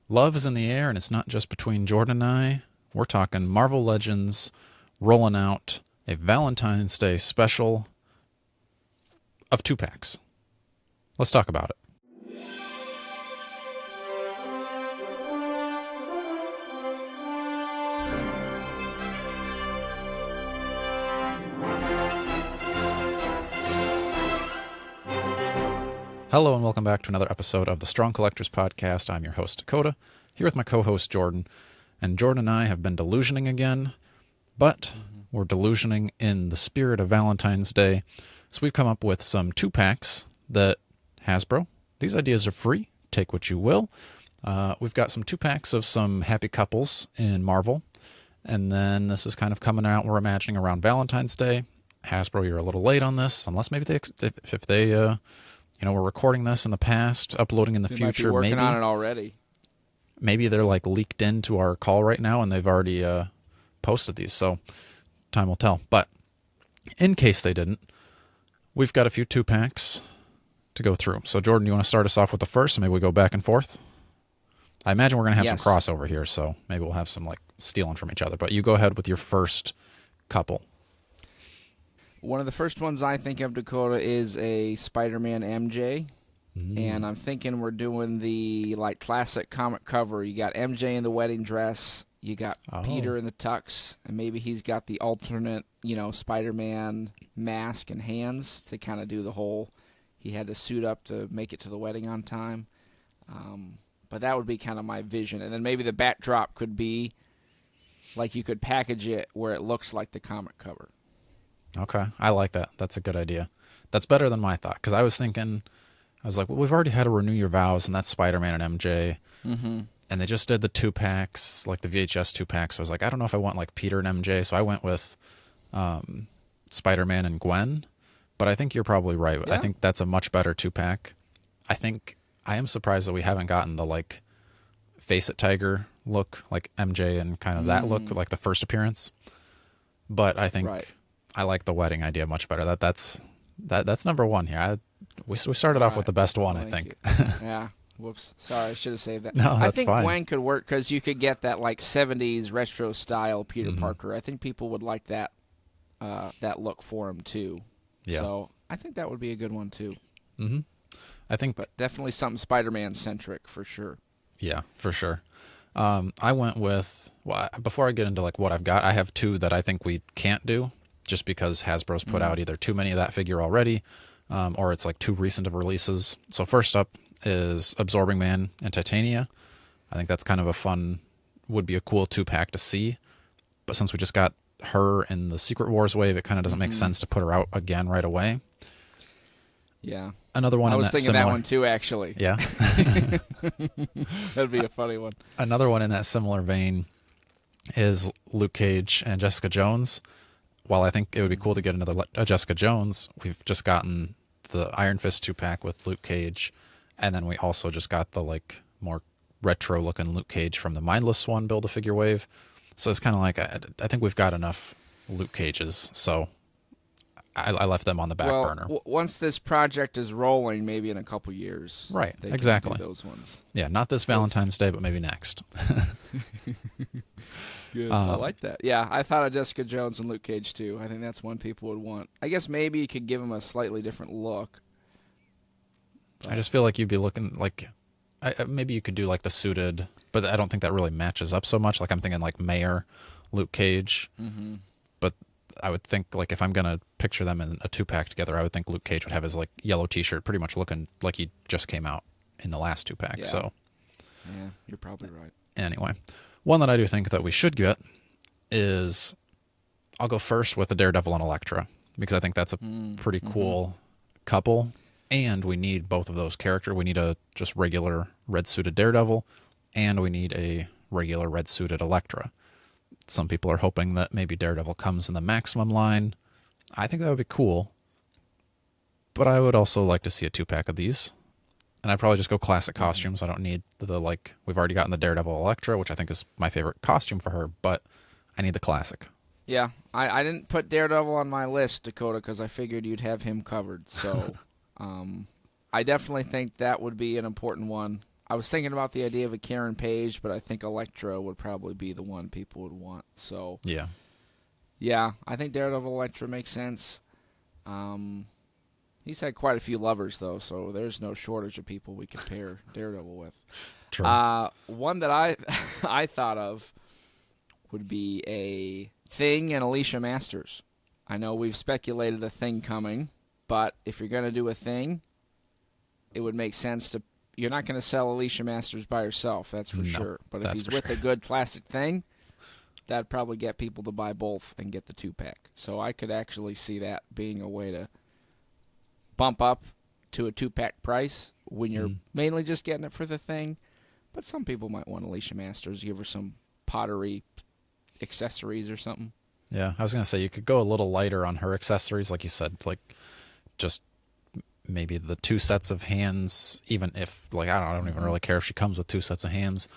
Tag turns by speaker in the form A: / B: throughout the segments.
A: Love is in the air, and it's not just between Jordan and I. We're talking Marvel Legends rolling out a Valentine's Day special of 2-packs. Let's talk about it. Hello and welcome back to another episode of the Strong Collectors Podcast. I'm your host, Dakota, here with my co-host, Jordan. And Jordan and I have been delusioning again, but we're delusioning in the spirit of Valentine's Day. So we've come up with some 2-packs that Hasbro, these ideas are free, take what you will. We've got some 2-packs of some happy couples in Marvel. And then this is kind of coming out, we're imagining, around Valentine's Day. Hasbro, you're a little late on this, unless maybe if they we're recording this in the past, uploading in the future.
B: Might be working
A: maybe
B: on it already.
A: Maybe they're like leaked into our call right now and they've already posted these, so time will tell. But in case they didn't, we've got a few 2-packs to go through. So Jordan, you want to start us off with the first, and maybe we go back and forth? I imagine we're going to have some crossover here, so maybe we'll have some like stealing from each other. But you go ahead with your first couple.
B: One of the first ones I think of, Dakota, is a Spider-Man MJ. And I'm thinking we're doing the like classic comic cover. You got MJ in the wedding dress. You got Peter in the tux. And maybe he's got the alternate, Spider-Man mask and hands to kind of do the whole, he had to suit up to make it to the wedding on time. But that would be kind of my vision. And then maybe the backdrop could be like you could package it where it looks like the comic cover.
A: Okay, I like that. That's a good idea. That's better than my thought, because I was like, well, we've already had a Renew Your Vows, and that's Spider-Man and MJ. Mm-hmm. And they just did the 2-packs, like the VHS 2-packs. So I was like, I don't know if I want like Peter and MJ, so I went with Spider-Man and Gwen. But I think you're probably right. Yeah. I think that's a much better 2-pack. I am surprised that we haven't gotten the like Face It Tiger look, like MJ and kind of that look, like the first appearance. But I think I like the wedding idea much better. That's number one here. We started off with the best one, I think.
B: Yeah. Whoops. Sorry, I should have saved that.
A: No, that's
B: I think
A: fine.
B: Gwen could work because you could get that like 70s retro style Peter Parker. I think people would like that look for him too. Yeah. So I think that would be a good one too.
A: Mm-hmm. But
B: definitely something Spider-Man centric for sure.
A: Yeah, for sure. I went with, before I get into like what I've got, I have 2 that I think we can't do, just because Hasbro's put out either too many of that figure already, or it's like too recent of releases. So first up is Absorbing Man and Titania. I think that's kind of would be a cool 2-pack to see. But since we just got her in the Secret Wars wave, it kind of doesn't make sense to put her out again right away.
B: Yeah.
A: Another one
B: I was thinking that one too, actually.
A: Yeah.
B: That'd be a funny one.
A: Another one in that similar vein is Luke Cage and Jessica Jones. While I think it would be cool to get another Jessica Jones, we've just gotten the Iron Fist 2-pack with Luke Cage, and then we also just got the like more retro-looking Luke Cage from the Mindless one Build-A-Figure wave. So it's kind of like I think we've got enough Luke Cages, so I left them on the back burner.
B: Once this project is rolling, maybe in a couple years,
A: right?
B: They
A: exactly.
B: can do those ones.
A: Yeah, not this Valentine's Day, but maybe next.
B: Good. I like that. Yeah, I thought of Jessica Jones and Luke Cage too. I think that's one people would want. I guess maybe you could give them a slightly different look.
A: I just feel like you'd be looking like, maybe you could do like the suited, but I don't think that really matches up so much. Like I'm thinking like Mayor, Luke Cage, but I would think like if I'm gonna picture them in a 2-pack together, I would think Luke Cage would have his like yellow T-shirt, pretty much looking like he just came out in the last 2-pack.
B: Yeah.
A: So
B: yeah, you're probably right.
A: Anyway, one that I do think that we should get is, I'll go first with the Daredevil and Elektra, because I think that's a pretty cool couple, and we need both of those characters. We need a just regular red-suited Daredevil, and we need a regular red-suited Elektra. Some people are hoping that maybe Daredevil comes in the Maximum line. I think that would be cool, but I would also like to see a 2-pack of these. And I'd probably just go classic costumes. I don't need we've already gotten the Daredevil Elektra, which I think is my favorite costume for her, but I need the classic.
B: Yeah, I didn't put Daredevil on my list, Dakota, because I figured you'd have him covered. So I definitely think that would be an important one. I was thinking about the idea of a Karen Page, but I think Elektra would probably be the one people would want. So yeah, I think Daredevil Elektra makes sense. He's had quite a few lovers though, so there's no shortage of people we could pair Daredevil with.
A: True.
B: One that I thought of would be a Thing and Alicia Masters. I know we've speculated a Thing coming, but if you're going to do a Thing, it would make sense to. You're not going to sell Alicia Masters by herself, that's for sure. But if he's with a good classic Thing, that'd probably get people to buy both and get the 2-pack. So I could actually see that being a way to bump up to a 2-pack price when you're mainly just getting it for the Thing. But some people might want Alicia Masters, give her some pottery accessories or something.
A: Yeah, I was going to say you could go a little lighter on her accessories, like you said, like just maybe the 2 sets of hands, even if, like, I don't even really care if she comes with 2 sets of hands,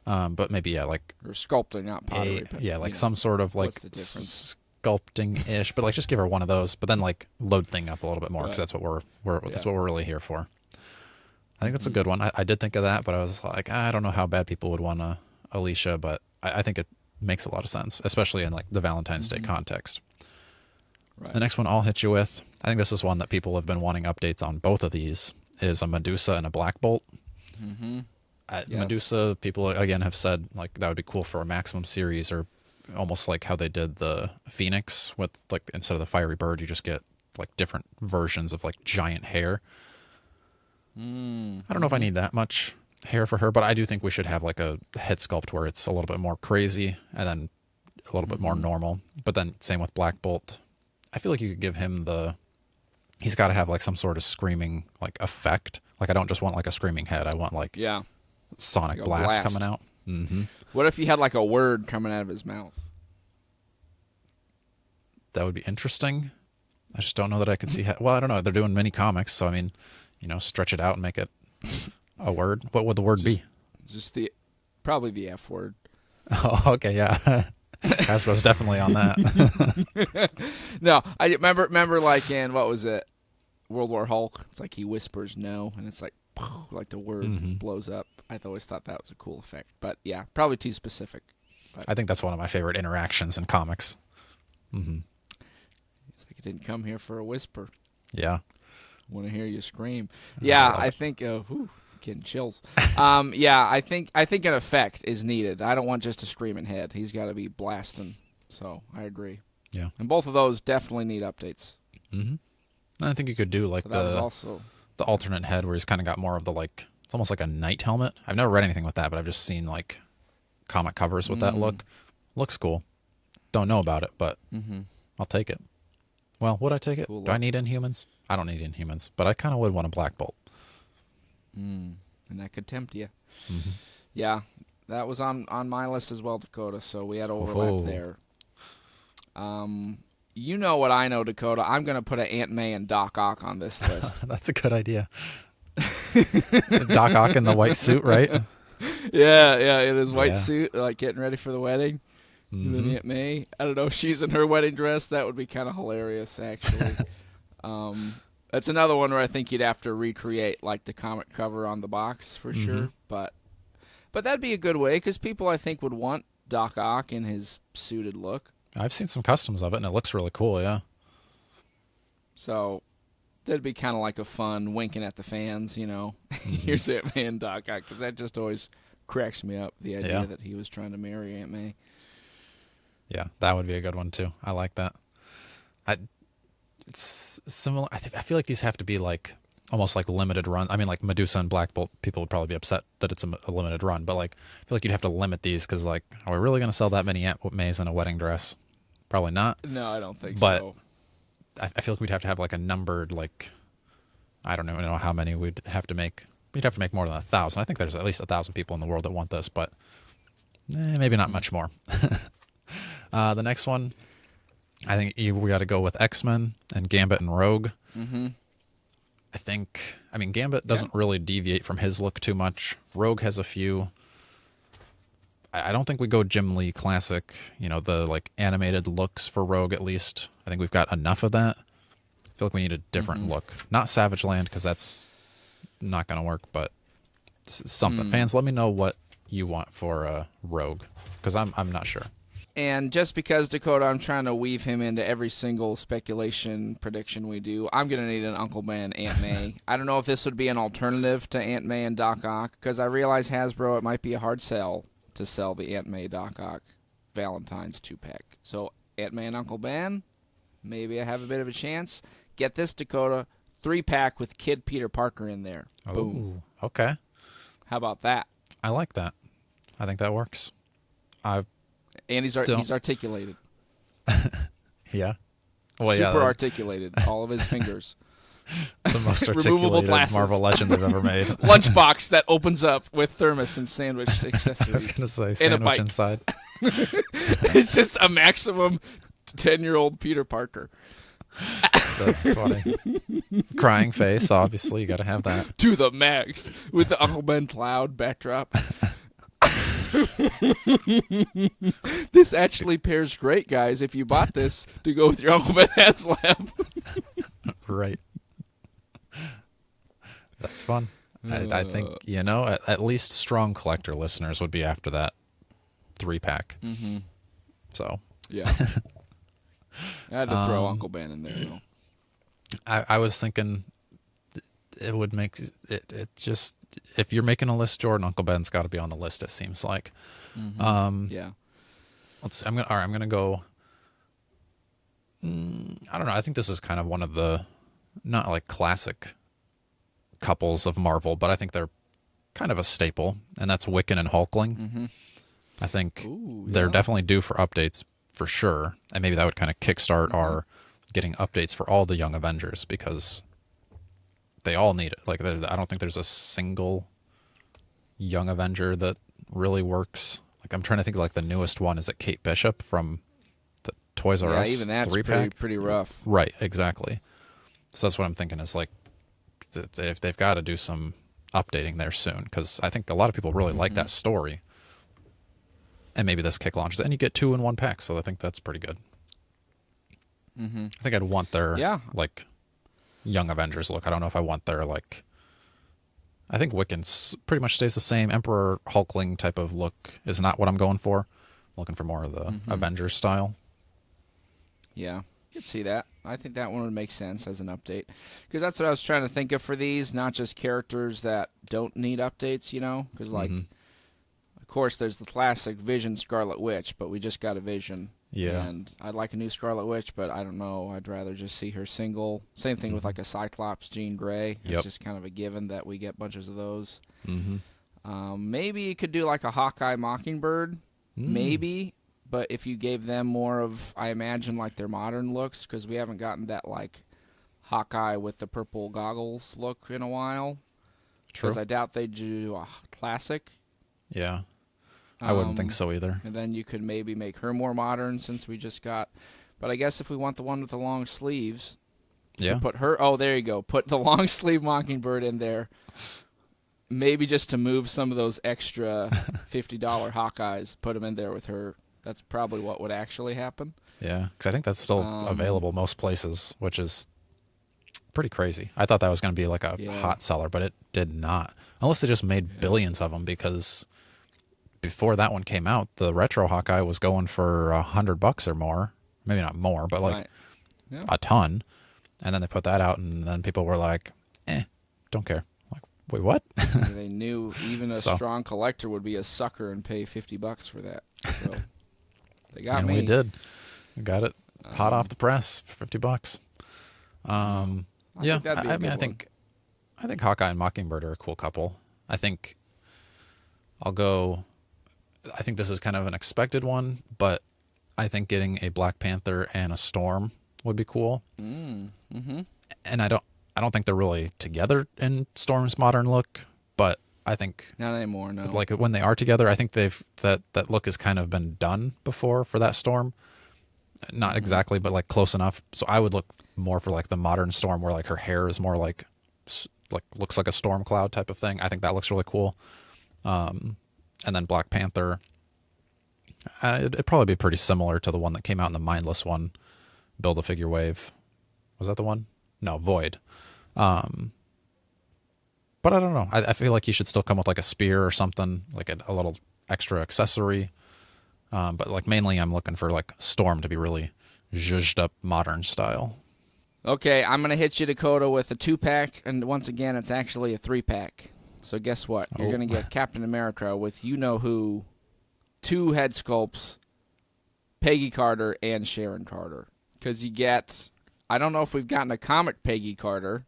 A: but maybe, like...
B: Or sculpting, not pottery.
A: But, some sort of, like, sculpting-ish, but, like, just give her one of those, but then, like, load Thing up a little bit more, because that's what that's what we're really here for. I think that's a good one. I did think of that, but I was like, I don't know how bad people would want Alicia, but I think it makes a lot of sense, especially in like the Valentine's Day context. Right. The next one I'll hit you with, I think this is one that people have been wanting updates on both of these, is a Medusa and a Black Bolt. Medusa, people again have said like that would be cool for a Maximum series, or almost like how they did the Phoenix with like instead of the fiery bird, you just get like different versions of like giant hair. I don't know if I need that much hair for her, but I do think we should have like a head sculpt where it's a little bit more crazy and then a little bit more normal. But then same with Black Bolt. I feel like you could give him he's got to have like some sort of screaming like effect. Like I don't just want like a screaming head. I want like sonic like blast coming out.
B: What if he had like a word coming out of his mouth?
A: That would be interesting. I just don't know that I could see. Well, I don't know. They're doing mini comics, so I mean, stretch it out and make it a word. What would the word be?
B: Just probably the F word.
A: Oh, okay, yeah. Hasbro's definitely on that.
B: No, I remember like in, what was it? World War Hulk. It's like he whispers no, and it's like the word blows up. I always thought that was a cool effect. But yeah, probably too specific. But
A: I think that's one of my favorite interactions in comics.
B: It's like it didn't come here for a whisper.
A: Yeah.
B: Want to hear you scream. Yeah, I think getting chills. I think an effect is needed. I don't want just a screaming head. He's got to be blasting. So I agree.
A: Yeah.
B: And both of those definitely need updates.
A: I think you could do like the alternate head where he's kind of got more of the like, it's almost like a knight helmet. I've never read anything with that, but I've just seen like comic covers with that look. Looks cool. Don't know about it, but I'll take it. Well, would I take it? Do I need Inhumans? I don't need Inhumans, but I kind of would want a Black Bolt.
B: And that could tempt you. Yeah, that was on my list as well, Dakota, so we had overlap there. You know what I know, Dakota. I'm going to put an Aunt May and Doc Ock on this list.
A: That's a good idea. Doc Ock in the white suit, right?
B: Yeah, in his white suit, like getting ready for the wedding. And then Aunt May, I don't know if she's in her wedding dress. That would be kind of hilarious, actually. That's another one where I think you'd have to recreate like the comic cover on the box for sure. But that'd be a good way because people I think would want Doc Ock in his suited look.
A: I've seen some customs of it and it looks really cool. Yeah.
B: So that'd be kind of like a fun winking at the fans, Here's Aunt May and Doc Ock, because that just always cracks me up. The idea that he was trying to marry Aunt May.
A: Yeah, that would be a good one too. I like that. It's similar. I feel like these have to be like almost like limited run. I mean, like Medusa and Black Bolt, people would probably be upset that it's a limited run. But like, I feel like you'd have to limit these because like, are we really going to sell that many Aunt Mays in a wedding dress? Probably not.
B: No, I don't think
A: so. But I feel like we'd have to have like a numbered like, I don't know how many we'd have to make. We'd have to make more than 1,000. I think there's at least 1,000 people in the world that want this, but maybe not much more. The next one, I think we got to go with X-Men and Gambit and Rogue. I mean, Gambit doesn't really deviate from his look too much. Rogue has a few. I don't think we go Jim Lee classic, the like animated looks for Rogue at least. I think we've got enough of that. I feel like we need a different look. Not Savage Land because that's not going to work, but something. Fans, let me know what you want for Rogue, because I'm not sure.
B: And just because, Dakota, I'm trying to weave him into every single speculation prediction we do, I'm going to need an Uncle Ben Aunt May. I don't know if this would be an alternative to Aunt May and Doc Ock, because I realize Hasbro, it might be a hard sell to sell the Aunt May Doc Ock Valentine's 2-pack. So Aunt May and Uncle Ben, maybe I have a bit of a chance. Get this, Dakota, 3-pack with Kid Peter Parker in there. Boom.
A: Oh, okay.
B: How about that?
A: I like that. I think that works.
B: And he's articulated.
A: Yeah. Well,
B: Super articulated. All of his fingers.
A: The most
B: Removable
A: articulated
B: glasses.
A: Marvel legend they've ever made.
B: Lunchbox that opens up with thermos and sandwich accessories.
A: I was going to say
B: and
A: sandwich inside.
B: It's just a maximum 10-year-old Peter Parker.
A: That's funny. Crying face, obviously. You got to have that.
B: To the max. With the Uncle Ben cloud backdrop. This actually pairs great, guys, if you bought this to go with your Uncle Ben HasLab.
A: Right. That's fun. I think, at least strong collector listeners would be after that 3-pack.
B: Mm-hmm.
A: So.
B: Yeah. I had to throw Uncle Ben in there, though.
A: I was thinking it would make it just, if you're making a list, Jordan, Uncle Ben's got to be on the list, it seems like.
B: Mm-hmm. Yeah.
A: Let's see. I'm gonna go. I don't know. I think this is kind of one of the not like classic couples of Marvel, but I think they're kind of a staple, and that's Wiccan and Hulkling.
B: Mm-hmm.
A: I think they're definitely due for updates for sure, and maybe that would kind of kickstart our getting updates for all the Young Avengers, because they all need it. Like, I don't think there's a single Young Avenger that really works. Like, I'm trying to think of, like, the newest one. Is it Kate Bishop from the Toys R Us 3-pack?
B: Yeah, even that's pretty rough.
A: Right, exactly. So that's what I'm thinking is, like, they've got to do some updating there soon, because I think a lot of people really like that story. And maybe this kick launches, and you get 2 in 1 pack, so I think that's pretty good.
B: Mm-hmm.
A: I think I'd want their, like, Young Avengers look. I don't know if I want their, like, I think Wiccan pretty much stays the same. Emperor Hulkling type of look is not what I'm going for. I'm looking for more of the Avengers style.
B: Yeah, I could see that. I think that one would make sense as an update, because that's what I was trying to think of for these, not just characters that don't need updates, because, like, of course, there's the classic Vision Scarlet Witch, but we just got a Vision.
A: Yeah.
B: And I'd like a new Scarlet Witch, but I don't know. I'd rather just see her single. Same thing with, like, a Cyclops Jean Grey. It's just kind of a given that we get bunches of those. Maybe you could do, like, a Hawkeye Mockingbird. Maybe. But if you gave them more of, I imagine, like, their modern looks, because we haven't gotten that, like, Hawkeye with the purple goggles look in a while.
A: True.
B: Because I doubt they'd do a classic.
A: Yeah. I wouldn't think so either.
B: And then you could maybe make her more modern, since we just got... But I guess if we want the one with the long sleeves...
A: Yeah.
B: Put her... Oh, there you go. Put the long sleeve Mockingbird in there. Maybe just to move some of those extra $50 Hawkeyes, put them in there with her. That's probably what would actually happen.
A: Yeah, because I think that's still available most places, which is pretty crazy. I thought that was going to be like a hot seller, but it did not. Unless they just made billions of them, because before that one came out, the retro Hawkeye was going for $100 or more. Maybe not more, but like a ton. And then they put that out, and then people were like, don't care. Like, wait, what?
B: They knew even a strong collector would be a sucker and pay $50 for that. So they got me.
A: We did. We got it hot off the press for $50. I think Hawkeye and Mockingbird are a cool couple. I think this is kind of an expected one, but I think getting a Black Panther and a Storm would be cool.
B: Mm-hmm.
A: And I don't think they're really together in Storm's modern look, but I think
B: not anymore. No,
A: like when they are together, I think that look has kind of been done before for that Storm. Not exactly, but like close enough. So I would look more for like the modern Storm, where like her hair is more like looks like a storm cloud type of thing. I think that looks really cool. And then Black Panther, it'd probably be pretty similar to the one that came out in the Mindless one, Build-A-Figure Wave. Was that the one? No, Void. But I don't know. I feel like he should still come with like a spear or something, like a little extra accessory. But like mainly I'm looking for like Storm to be really zhuzhed up modern style.
B: Okay, I'm going to hit you, Dakota, with a 2-pack, and once again, it's actually a 3-pack. So guess what? You're going to get Captain America with you-know-who, 2 head sculpts, Peggy Carter and Sharon Carter. Because you get, I don't know if we've gotten a comic Peggy Carter.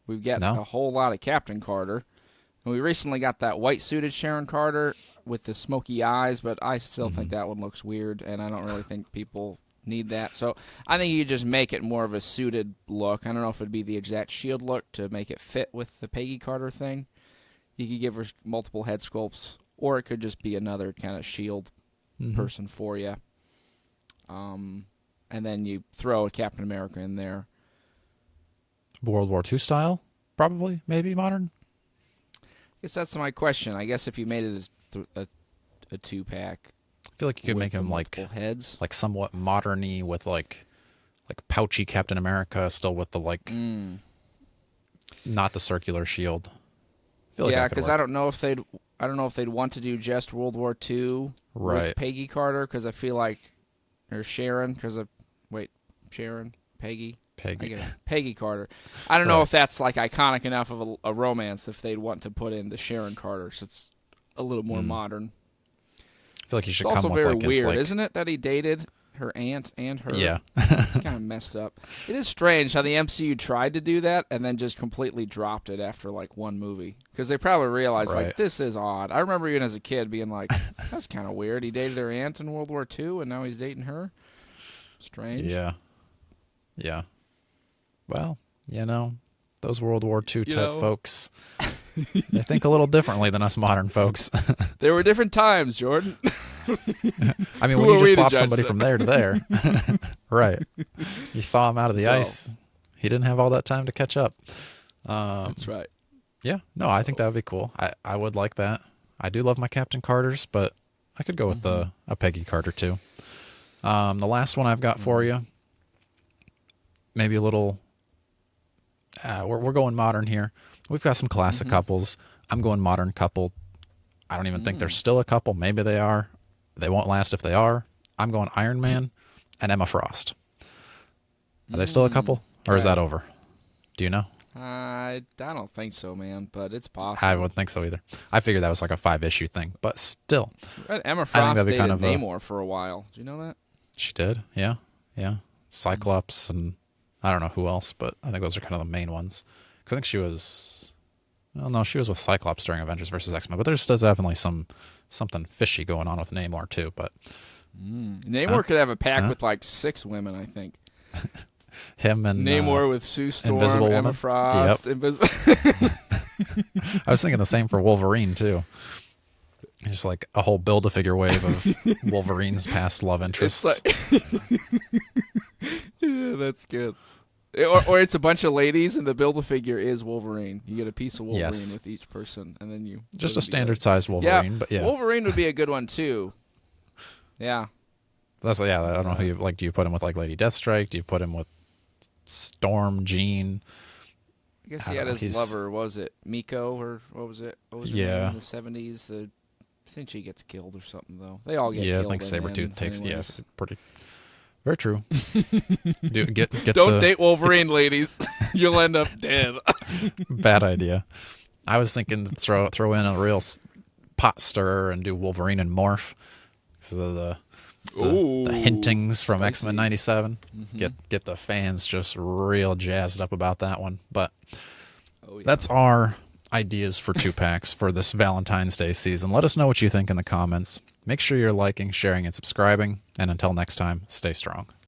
B: We've got a whole lot of Captain Carter. And we recently got that white-suited Sharon Carter with the smoky eyes, but I still think that one looks weird, and I don't really think people need that. So I think you just make it more of a suited look. I don't know if it'd be the exact shield look to make it fit with the Peggy Carter thing. You could give her multiple head sculpts, or it could just be another kind of shield person for you. And then you throw a Captain America in there.
A: World War II style, probably, maybe modern.
B: I guess that's my question. I guess if you made it a 2-pack,
A: I feel like you could make him like
B: heads,
A: like somewhat modern-y with like pouchy Captain America, still with the like not the circular shield.
B: Yeah, because I don't know if they'd want to do just World War II with Peggy Carter, because I feel like, or Sharon, Peggy Carter. I don't know if that's like iconic enough of a romance if they'd want to put in the Sharon Carter, so it's a little more modern.
A: I feel like he should
B: come with
A: like
B: It's also very weird, isn't it, that he dated her aunt and her?
A: Yeah.
B: It's kind of messed up. It is strange how the MCU tried to do that and then just completely dropped it after like one movie. Because they probably realized, like, this is odd. I remember even as a kid being like, that's kind of weird. He dated her aunt in World War II and now he's dating her. Strange.
A: Yeah. Yeah. Well, you know, those World War II type folks, they think a little differently than us modern folks.
B: There were different times, Jordan.
A: I mean, when you just plop somebody from there to there, right? You thaw him out of the ice. He didn't have all that time to catch up.
B: That's right.
A: Yeah. No, I think that would be cool. I would like that. I do love my Captain Carters, but I could go with a Peggy Carter too. The last one I've got for you, maybe a little. We're going modern here. We've got some classic couples. I'm going modern couple. I don't even think they're still a couple. Maybe they are. They won't last if they are. I'm going Iron Man and Emma Frost. Are they still a couple, or is that over? Do you know?
B: I don't think so, man, but it's possible.
A: I wouldn't think so either. I figured that was like a 5-issue thing, but still.
B: Emma Frost dated kind of Namor for a while. Do you know that?
A: She did, yeah. Cyclops and I don't know who else, but I think those are kind of the main ones. Because I think she was... Well, no, she was with Cyclops during Avengers versus X-Men, but there's definitely something fishy going on with Namor, too. But
B: Namor could have a pack with like 6 women, I think.
A: Him and...
B: Namor with Sue Storm,
A: Invisible
B: Emma
A: Woman.
B: Frost.
A: Yep. I was thinking the same for Wolverine, too. Just like a whole Build-A-Figure wave of Wolverine's past love interests.
B: Yeah, that's good. Or it's a bunch of ladies, and the Build-A-Figure is Wolverine. You get a piece of Wolverine with each person, and then you...
A: Just a standard-sized Wolverine, but yeah.
B: Wolverine would be a good one, too. Yeah.
A: I don't know who you... Like, do you put him with, like, Lady Deathstrike? Do you put him with Storm, Jean?
B: I guess he had his lover, was it Miko, or what was it? What was her name in the 70s? I think she gets killed or something, though. They all get killed.
A: Yeah, I think Sabretooth takes... Yes, pretty... Very true.
B: Don't date Wolverine, ladies. You'll end up dead.
A: Bad idea. I was thinking to throw in a real pot stirrer and do Wolverine and Morph. So the hintings from X-Men 97. Get the fans just real jazzed up about that one. But that's our ideas for 2-packs for this Valentine's Day season. Let us know what you think in the comments. Make sure you're liking, sharing, and subscribing. And until next time, stay strong.